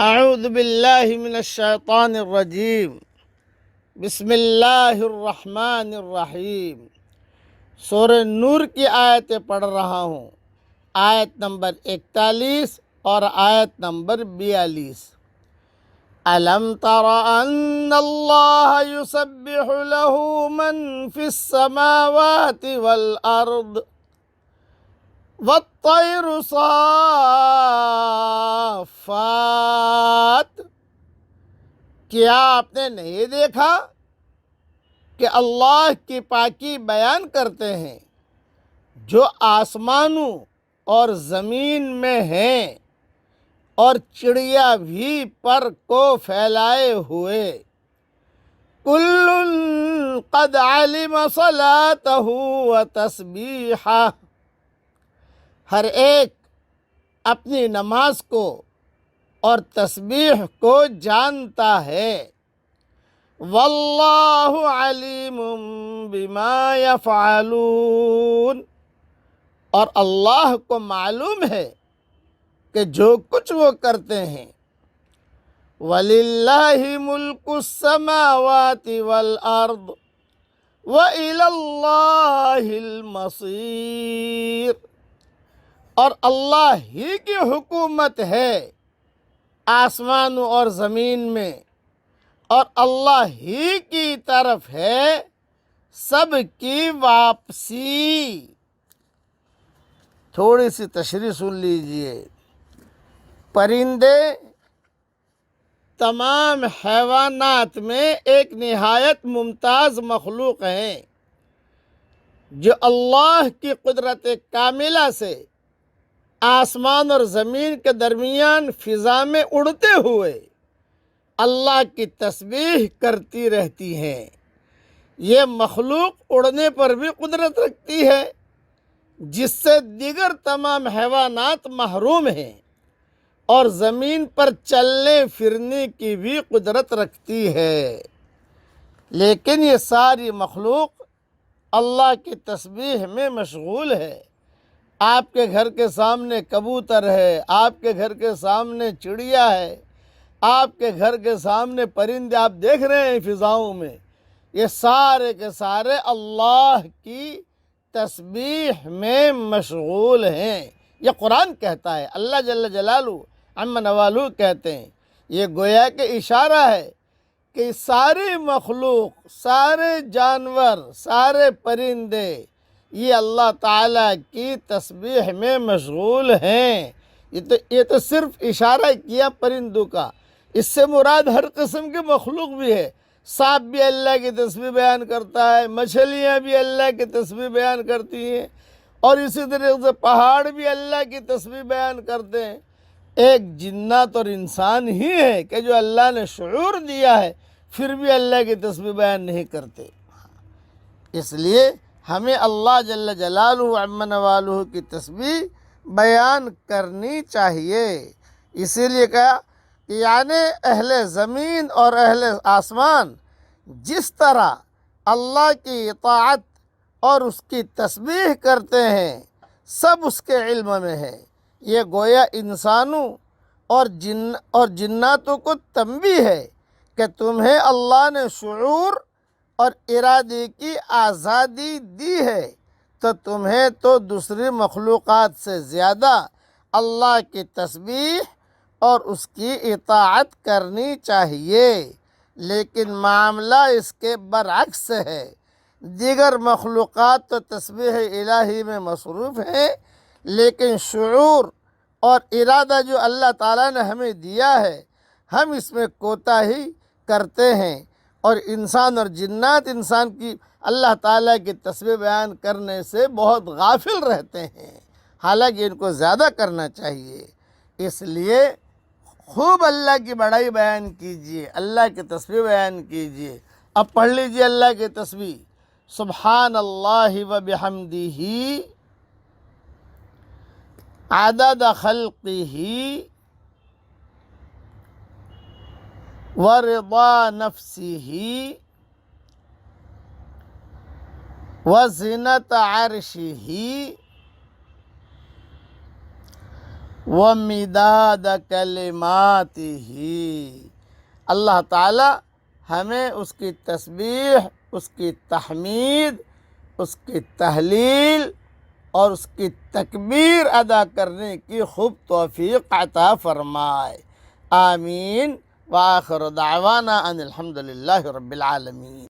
اعوذ باللہ من الشیطان الرجیم بسم اللہ الرحمن الرحیم۔ سورہ نور کی آیتیں پڑھ رہا ہوں، آیت نمبر 41 اور آیت نمبر 42۔ أَلَمْ تَرَ أَنَّ اللَّهَ يُسَبِّحُ لَهُ مَنْ فِي السَّمَاوَاتِ وَالْأَرْضِ وَالطَّيْرُ صَافَّاتٍ۔ کیا آپ نے نہیں دیکھا کہ اللہ کی پاکی بیان کرتے ہیں جو آسمانوں اور زمین میں ہیں اور چڑیا بھی پر کو پھیلائے ہوئے۔ کل قد علم صلاته وتسبیحہ، ہر ایک اپنی نماز کو اور تسبیح کو جانتا ہے۔ واللہ علیم بما یفعلون، اور اللہ کو معلوم ہے کہ جو کچھ وہ کرتے ہیں۔ وَلِلَّهِ مُلْكُ السَّمَاوَاتِ وَالْأَرْضِ وَإِلَى اللَّهِ الْمَصِيرُ، اور اللہ ہی کی حکومت ہے آسمانوں اور زمین میں، اور اللہ ہی کی طرف ہے سب کی واپسی۔ تھوڑی سی تشریح سن لیجئے۔ پرندے تمام حیوانات میں ایک نہایت ممتاز مخلوق ہیں جو اللہ کی قدرت کاملہ سے آسمان اور زمین کے درمیان فضا میں اڑتے ہوئے اللہ کی تسبیح کرتی رہتی ہیں۔ یہ مخلوق اڑنے پر بھی قدرت رکھتی ہے جس سے دیگر تمام حیوانات محروم ہیں، اور زمین پر چلنے پھرنے کی بھی قدرت رکھتی ہے، لیکن یہ ساری مخلوق اللہ کی تسبیح میں مشغول ہے۔ آپ کے گھر کے سامنے کبوتر ہے، آپ کے گھر کے سامنے چڑیا ہے، آپ کے گھر کے سامنے پرندے آپ دیکھ رہے ہیں فضاؤں میں، یہ سارے کے سارے اللہ کی تسبیح میں مشغول ہیں۔ یہ قرآن کہتا ہے، اللہ جل جلالہ عم نوالہ کہتے ہیں۔ یہ گویا کہ اشارہ ہے کہ ساری مخلوق، سارے جانور، سارے پرندے یہ اللہ تعالیٰ کی تسبیح میں مشغول ہیں۔ یہ تو صرف اشارہ کیا پرندوں کا، اس سے مراد ہر قسم کی مخلوق بھی ہے۔ سانپ بھی اللہ کی تسبیح بیان کرتا ہے، مچھلیاں بھی اللہ کی تسبیح بیان کرتی ہیں، اور اسی طریقے سے پہاڑ بھی اللہ کی تسبیح بیان کرتے ہیں۔ ایک جنات اور انسان ہی ہے کہ جو اللہ نے شعور دیا ہے پھر بھی اللہ کی تسبیح بیان نہیں کرتے۔ اس لیے ہمیں اللہ جل جلالہ عم نوالہ کی تسبیح بیان کرنی چاہیے۔ اسی لیے کہا کہ یعنی اہل زمین اور اہل آسمان جس طرح اللہ کی اطاعت اور اس کی تسبیح کرتے ہیں سب اس کے علم میں ہے۔ یہ گویا انسانوں اور جناتوں کو تنبیہ ہے کہ تمہیں اللہ نے شعور اور ارادے کی آزادی دی ہے، تو تمہیں تو دوسری مخلوقات سے زیادہ اللہ کی تسبیح اور اس کی اطاعت کرنی چاہیے۔ لیکن معاملہ اس کے برعکس ہے، دیگر مخلوقات تو تسبیح الہی میں مصروف ہیں، لیکن شعور اور ارادہ جو اللہ تعالیٰ نے ہمیں دیا ہے ہم اس میں کوتاہی کرتے ہیں، اور انسان اور جنات انسان کی اللہ تعالیٰ کی تسبیح بیان کرنے سے بہت غافل رہتے ہیں، حالانکہ ان کو زیادہ کرنا چاہیے۔ اس لیے خوب اللہ کی بڑائی بیان کیجئے، اللہ کی تسبیح بیان کیجئے۔ اب پڑھ لیجئے اللہ کی تسبیح۔ سبحان اللہ و بحمدہ عدد خلقہ ورضا نفسہ وزنة عرشہ ومداد کلماتہ، اللہ تعالی ہمیں اس کی تسبیح، اس کی تحمید، اس کی تحلیل اور اس کی تکبیر ادا کرنے کی خوب توفیق عطا فرمائے، آمین۔ وآخر دعوانا ان الحمد للہ رب العالمین۔